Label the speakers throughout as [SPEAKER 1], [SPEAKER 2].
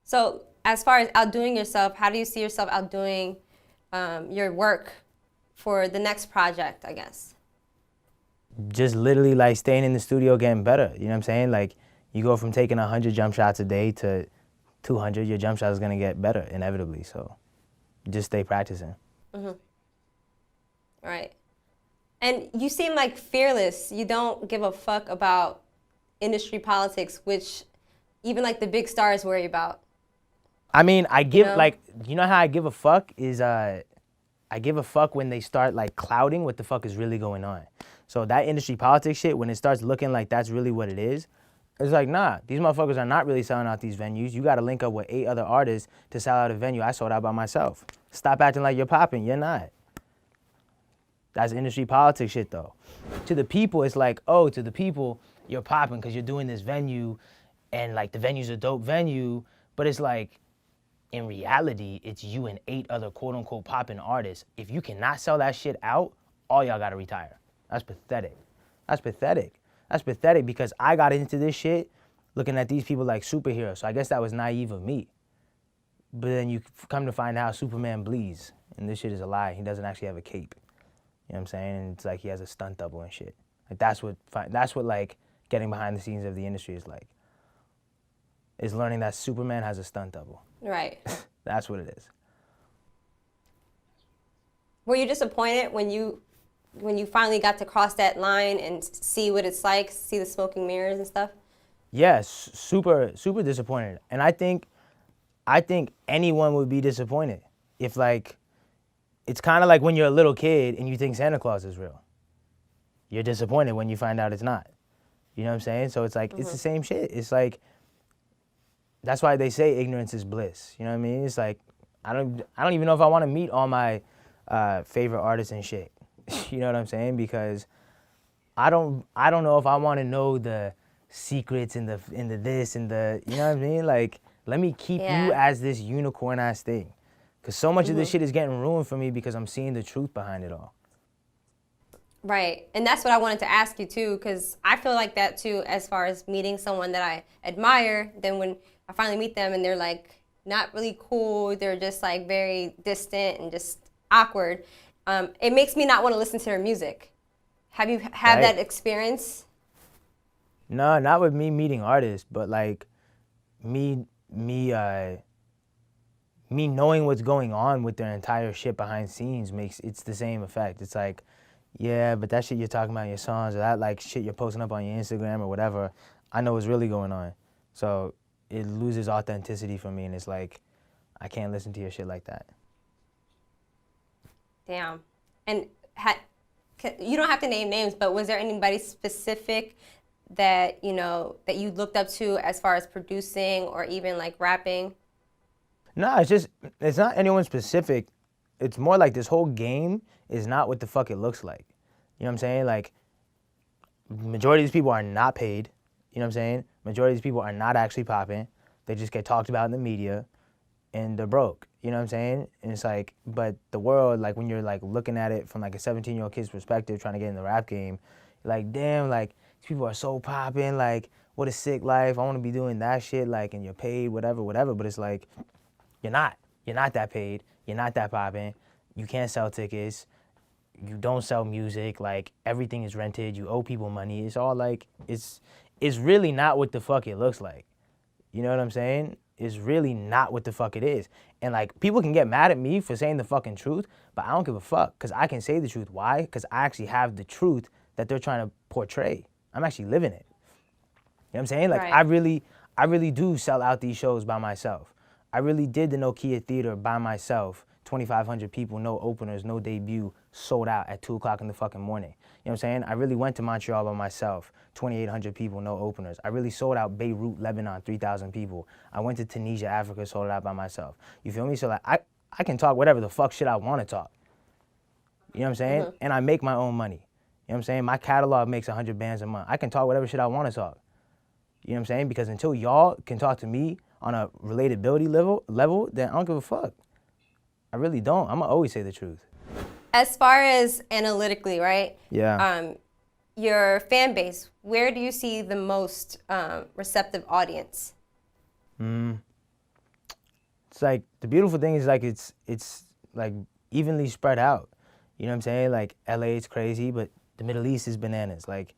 [SPEAKER 1] So as far as outdoing yourself, how do you see yourself outdoing your work for the next project, I guess?
[SPEAKER 2] Just literally like staying in the studio getting better. You know what I'm saying? Like you go from taking 100 jump shots a day to 200, your jump shot is gonna get better inevitably. So just stay practicing.
[SPEAKER 1] Right. And you seem like fearless. You don't give a fuck about industry politics, which even like the big stars worry about,
[SPEAKER 2] I mean,
[SPEAKER 1] you know?
[SPEAKER 2] you know how I give a fuck is I give a fuck when they start like clouding what the fuck is really going on. So that industry politics shit, when it starts looking like that's really what it is, it's like, nah, these motherfuckers are not really selling out these venues. You gotta link up with 8 other artists to sell out a venue. I sold out by myself. Stop acting like you're popping. You're not. That's industry politics shit though. To the people, it's like, oh, to the people, you're popping because you're doing this venue and like the venue's a dope venue, but it's like, in reality, it's you and 8 other quote unquote popping artists. If you cannot sell that shit out, all y'all gotta retire. That's pathetic. That's pathetic. That's pathetic because I got into this shit looking at these people like superheroes. So I guess that was naive of me. But then you come to find out Superman bleeds, and this shit is a lie. He doesn't actually have a cape. You know what I'm saying? And it's like he has a stunt double and shit. Like that's what like getting behind the scenes of the industry is like. Is learning that Superman has a stunt double.
[SPEAKER 1] Right.
[SPEAKER 2] That's what it is.
[SPEAKER 1] Were you disappointed when you finally got to cross that line and see what it's like, see the smoking mirrors and stuff?
[SPEAKER 2] Yes, super disappointed. And I think anyone would be disappointed if like it's kind of like when you're a little kid and you think Santa Claus is real. You're disappointed when you find out it's not. You know what I'm saying? So it's like it's the same shit. It's like that's why they say ignorance is bliss. You know what I mean? It's like I don't even know if I want to meet all my favorite artists and shit. You know what I'm saying? Because I don't know if I want to know the secrets and the this and the, you know what I mean? Like let me keep you
[SPEAKER 1] Yeah.
[SPEAKER 2] as this unicorn ass thing. Cause so much of this shit is getting ruined for me because I'm seeing the truth behind it all.
[SPEAKER 1] Right. And that's what I wanted to ask you too, because I feel like that too, as far as meeting someone that I admire. Then when I finally meet them and they're like not really cool, they're just like very distant and just awkward, it makes me not want to listen to their music. Have you had
[SPEAKER 2] Right?
[SPEAKER 1] that experience?
[SPEAKER 2] No, not with me meeting artists, but like me me uh me knowing what's going on with their entire shit behind scenes makes it's the same effect. It's like, yeah, but that shit you're talking about in your songs or that like shit you're posting up on your Instagram or whatever, I know what's really going on. So it loses authenticity for me and it's like I can't listen to your shit like that.
[SPEAKER 1] Damn. And you don't have to name names, but was there anybody specific that that you looked up to as far as producing or even like rapping?
[SPEAKER 2] No, it's not anyone specific. It's more like this whole game is not what the fuck it looks like. You know what I'm saying? Like majority of these people are not paid. You know what I'm saying? Majority of these people are not actually popping. They just get talked about in the media and they're broke. You know what I'm saying? And it's like, but the world, like when you're like looking at it from like a 17-year-old kid's perspective, trying to get in the rap game, you're like, damn, like these people are so popping, like what a sick life. I want to be doing that shit, like, and you're paid, whatever, whatever. But it's like, you're not. You're not that paid. You're not that popping. You can't sell tickets. You don't sell music. Like everything is rented. You owe people money. It's all like it's really not what the fuck it looks like. You know what I'm saying? It's really not what the fuck it is. And like people can get mad at me for saying the fucking truth, but I don't give a fuck because I can say the truth. Why? Because I actually have the truth that they're trying to portray. I'm actually living it. You know what I'm saying? Like
[SPEAKER 1] Right.
[SPEAKER 2] I really do sell out these shows by myself. I really did the Nokia Theater by myself. 2,500 people, no openers, no debut, sold out at 2 o'clock in the fucking morning. You know what I'm saying? I really went to Montreal by myself, 2,800 people, no openers. I really sold out Beirut, Lebanon, 3,000 people. I went to Tunisia, Africa, sold it out by myself. You feel me? So like I can talk whatever the fuck shit I want to talk. You know what I'm saying? And I make my own money. You know what I'm saying? My catalog makes 100 bands a month. I can talk whatever shit I want to talk. You know what I'm saying? Because until y'all can talk to me on a relatability level, then I don't give a fuck. I really don't. I'm gonna always say the truth.
[SPEAKER 1] As far as analytically, right?
[SPEAKER 2] Yeah.
[SPEAKER 1] Your fan base, where do you see the most receptive audience?
[SPEAKER 2] it's like the beautiful thing is like it's like evenly spread out. You know what I'm saying? Like LA, it's crazy, but the Middle East is bananas. Like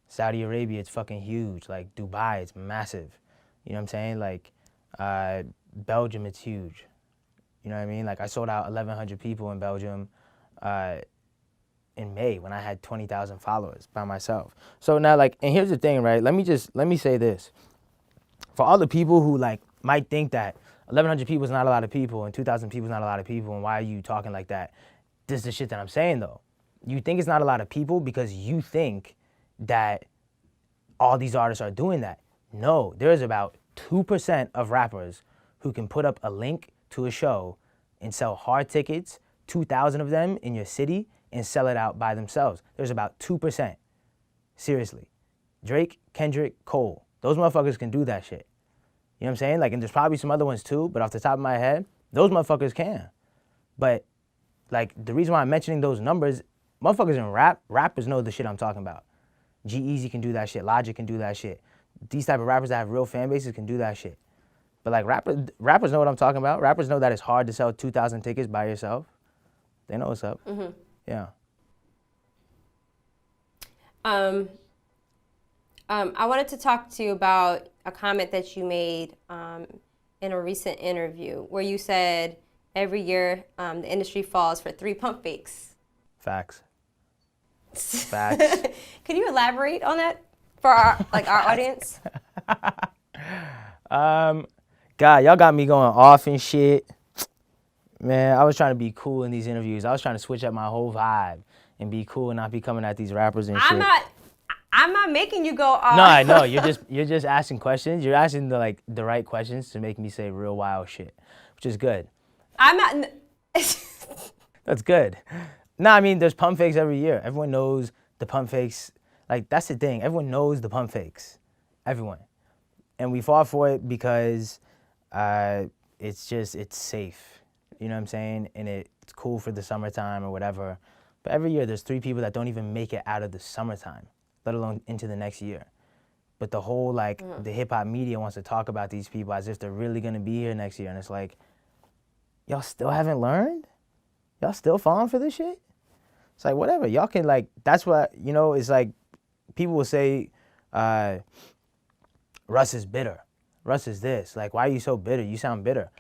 [SPEAKER 2] Saudi Arabia, it's fucking huge. Like Dubai, it's massive. You know what I'm saying? Like Belgium, it's huge. You know what I mean? Like I sold out 1,100 people in Belgium in May when I had 20,000 followers by myself. So now, like, and here's the thing, right? Let me say this. For all the people who like might think that 1,100 people is not a lot of people and 2,000 people is not a lot of people, and why are you talking like that? This is the shit that I'm saying though. You think it's not a lot of people because you think that all these artists are doing that. No, there's about 2% of rappers who can put up a link to a show and sell hard tickets, 2,000 of them in your city, and sell it out by themselves. There's about 2%. Seriously. Drake, Kendrick, Cole. Those motherfuckers can do that shit. You know what I'm saying? Like, and there's probably some other ones too, but off the top of my head, those motherfuckers can. But, like, the reason why I'm mentioning those numbers, motherfuckers in rappers know the shit I'm talking about. G-Eazy can do that shit. Logic can do that shit. These type of rappers that have real fan bases can do that shit. But, like, rappers know what I'm talking about. Rappers know that it's hard to sell 2,000 tickets by yourself. They know what's up. Mm-hmm. Yeah.
[SPEAKER 1] I wanted to talk to you about a comment that you made in a recent interview where you said every year the industry falls for 3 pump fakes.
[SPEAKER 2] Facts. Facts.
[SPEAKER 1] Can you elaborate on that for our audience?
[SPEAKER 2] God, y'all got me going off and shit. Man, I was trying to be cool in these interviews. I was trying to switch up my whole vibe and be cool and not be coming at these rappers and shit.
[SPEAKER 1] I'm not making you go off.
[SPEAKER 2] No, I know. You're just asking questions. You're asking the right questions to make me say real wild shit, which is good.
[SPEAKER 1] I'm not.
[SPEAKER 2] That's good. No, I mean, there's pump fakes every year. Everyone knows the pump fakes. Like, that's the thing. Everyone knows the pump fakes. Everyone. And we fought for it because it's safe. You know what I'm saying? And it's cool for the summertime or whatever. But every year there's 3 people that don't even make it out of the summertime, let alone into the next year. But the whole, like, the hip-hop media wants to talk about these people as if they're really going to be here next year. And it's like, y'all still haven't learned? Y'all still falling for this shit? It's like, whatever. Y'all can, like, that's what, you know, it's like, people will say, Russ is bitter. Russ is this. Like, why are you so bitter? You sound bitter.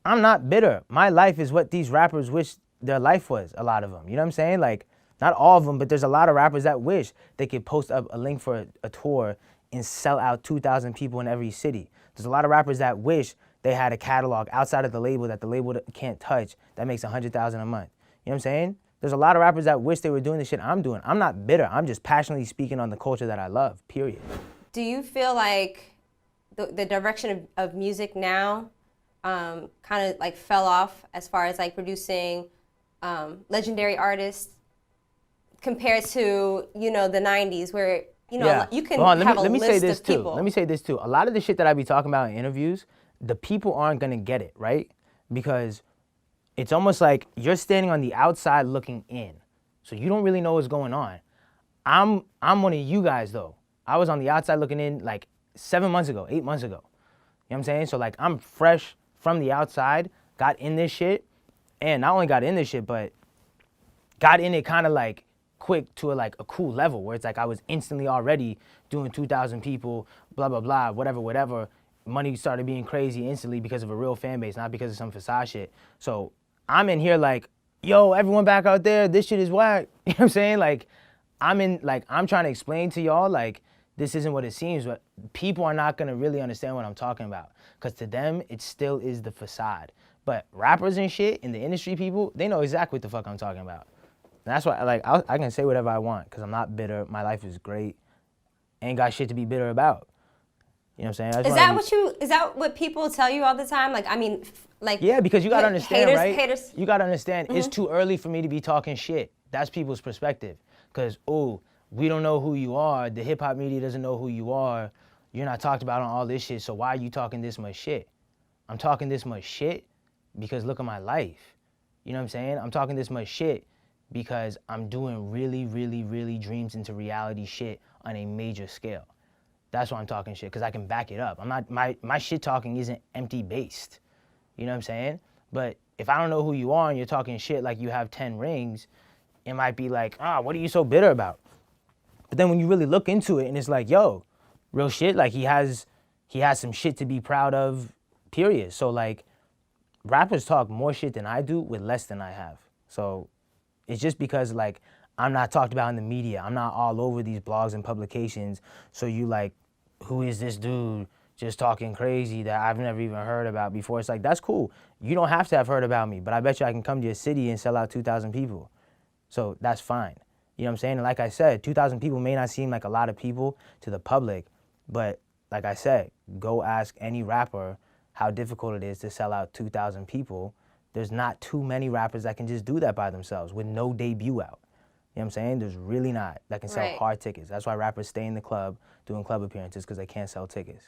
[SPEAKER 2] I'm not bitter. My life is what these rappers wish their life was, a lot of them. You know what I'm saying? Like, not all of them, but there's a lot of rappers that wish they could post up a link for a tour and sell out 2,000 people in every city. There's a lot of rappers that wish they had a catalog outside of the label that the label can't touch that makes 100,000 a month. You know what I'm saying? There's a lot of rappers that wish they were doing the shit I'm doing. I'm not bitter. I'm just passionately speaking on the culture that I love, period.
[SPEAKER 1] Do you feel like the direction of music now kind of like fell off as far as like producing legendary artists compared to, you know, the 90s where, you know, you can have a list of people.
[SPEAKER 2] Let me say this too. A lot of the shit that I be talking about in interviews, the people aren't going to get it, right? Because it's almost like you're standing on the outside looking in. So you don't really know what's going on. I'm one of you guys though. I was on the outside looking in like 7 months ago, 8 months ago. You know what I'm saying? So like I'm fresh from the outside, got in this shit, and not only got in this shit, but got in it kind of like quick to a cool level where it's like I was instantly already doing 2,000 people, blah, blah, blah, whatever. Money started being crazy instantly because of a real fan base, not because of some facade shit. So I'm in here like, yo, everyone back out there, this shit is whack. You know what I'm saying? Like, I'm trying to explain to y'all, like, this isn't what it seems, but people are not gonna really understand what I'm talking about. Cause to them, it still is the facade. But rappers and shit, and the industry people, they know exactly what the fuck I'm talking about. And that's why, like, I can say whatever I want, cause I'm not bitter. My life is great. Ain't got shit to be bitter about. You know what I'm saying?
[SPEAKER 1] Is that what people tell you all the time? Like, I mean, like.
[SPEAKER 2] Yeah, because you gotta understand, right?
[SPEAKER 1] Haters.
[SPEAKER 2] You gotta understand, it's too early for me to be talking shit. That's people's perspective. Cause, we don't know who you are. The hip hop media doesn't know who you are. You're not talked about on all this shit, so why are you talking this much shit? I'm talking this much shit because look at my life. You know what I'm saying? I'm talking this much shit because I'm doing really, really, really dreams into reality shit on a major scale. That's why I'm talking shit, because I can back it up. I'm not, my shit talking isn't empty based. You know what I'm saying? But if I don't know who you are and you're talking shit like you have 10 rings, it might be like, what are you so bitter about? But then when you really look into it and it's like, yo, real shit, like he has some shit to be proud of, period. So like rappers talk more shit than I do with less than I have. So it's just because like I'm not talked about in the media. I'm not all over these blogs and publications. So you like, who is this dude just talking crazy that I've never even heard about before? It's like, that's cool. You don't have to have heard about me, but I bet you I can come to your city and sell out 2,000 people. So that's fine. You know what I'm saying? And like I said, 2,000 people may not seem like a lot of people to the public, but like I said, go ask any rapper how difficult it is to sell out 2,000 people. There's not too many rappers that can just do that by themselves with no debut out. You know what I'm saying? There's really not that can sell
[SPEAKER 1] Right.
[SPEAKER 2] hard tickets. That's why rappers stay in the club doing club appearances, because they can't sell tickets.